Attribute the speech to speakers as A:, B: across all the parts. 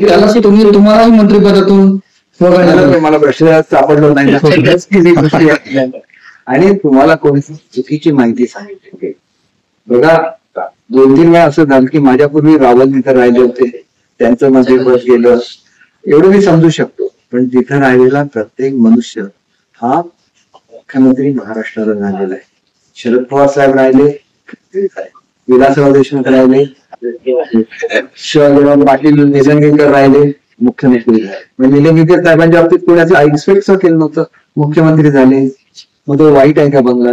A: तुम्हालाही मंत्रिपदातून
B: मला प्रश्न सापडलो नाही आणि तुम्हाला कोणती चुकीची माहिती सांगितली बघा. 2-3 वेळा असं झालं की माझ्यापूर्वी रावल तिथं राहिले होते, त्यांचं मंत्रिपद गेलं, एवढं मी समजू शकतो. पण तिथं राहिलेला प्रत्येक मनुष्य हा मुख्यमंत्री महाराष्ट्राला झालेला आहे. शरद पवार साहेब राहिले, विलासराव देशमुख राहिले, शिवाजीराव पाटील निलंगेकर राहिले, मुख्यमंत्री झाले. निलंगेकर साहेबांच्या बाबतीत कोणाचं एक्सपेक्ट केलं नव्हतं, मुख्यमंत्री झाले. मग तो वाईट आहे का बंगला?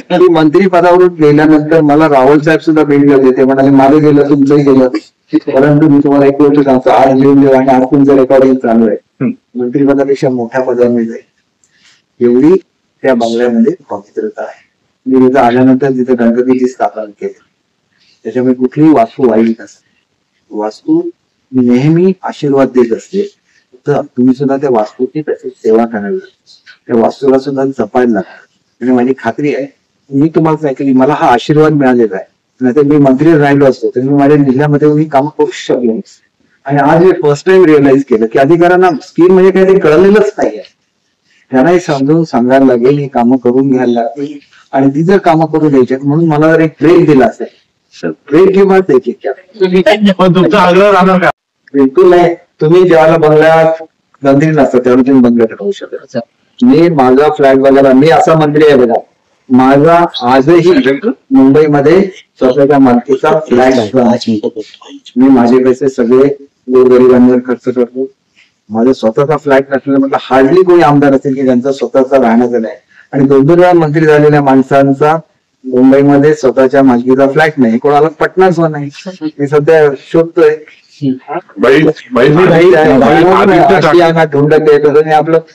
B: आणि मंत्री पदावरून गेल्यानंतर मला रावल साहेब सुद्धा भेट घेतले. ते म्हणाले माझं गेलं तुमचंही गेलं, परंतु मी तुम्हाला एक गोष्ट सांगतो, आज लिहून देऊ आणि आज तुमचं रेकॉर्डिंग चालू आहे. मंत्रिपदापेक्षा मोठ्या पदावर मी जाईल एवढी त्या बंगल्यामध्ये पवित्रता आहे. मी तिथं आल्यानंतर तिथे गणपतीची स्थापना केली. त्याच्यामुळे कुठलीही वास्तू वाईट नसते. वास्तू नेहमी आशीर्वाद देत असते. तर तुम्ही सुद्धा त्या वास्तूची त्याची सेवा करावी, त्या वास्तूला सुद्धा जपायला लागतं. आणि माझी खात्री आहे, मी तुम्हाला सांगितली मला हा आशीर्वाद मिळालेला आहे. नाहीतर मी मंत्री राहिलो असतो तर मी माझ्या जिल्ह्यामध्ये मी काम करू शकलो. आणि आज मी फर्स्ट टाइम रिअलाइज केलं की अधिकाऱ्यांना स्कीम म्हणजे काही ते कळलेलंच नाहीये. त्यांनाही समजून सांगायला लागेल, ही कामं करून घ्यायला लागतील आणि ती जर कामं करून द्यायची म्हणून मला जर एक ब्रेक दिला असेल तर ब्रेक घेऊन द्यायची.
C: तुमचा आग्रह राहणार का?
B: बिलकुल नाही. तुम्ही ज्याला बंगल्यात मंत्री नसतात त्यावर तुम्ही बंगल्यात राहू शकता. मी माझा फ्लॅट बघायला, मी असा मंत्री आहे बघा, माझा आजही मुंबईमध्ये स्वतःच्या मालकीचा फ्लॅट आहे. मी माझे पैसे सगळे गोरगरिबांवर खर्च करतो. माझा स्वतःचा फ्लॅट नसलेला म्हटलं हार्डली कोणी आमदार असेल की त्यांचा स्वतःचा राहण्याचा नाही. आणि 2-2 वेळा मंत्री झालेल्या माणसांचा मुंबईमध्ये स्वतःच्या मालकीचा फ्लॅट नाही, कोणाला पटणारच नाही. मी सध्या शोधतोय आपलं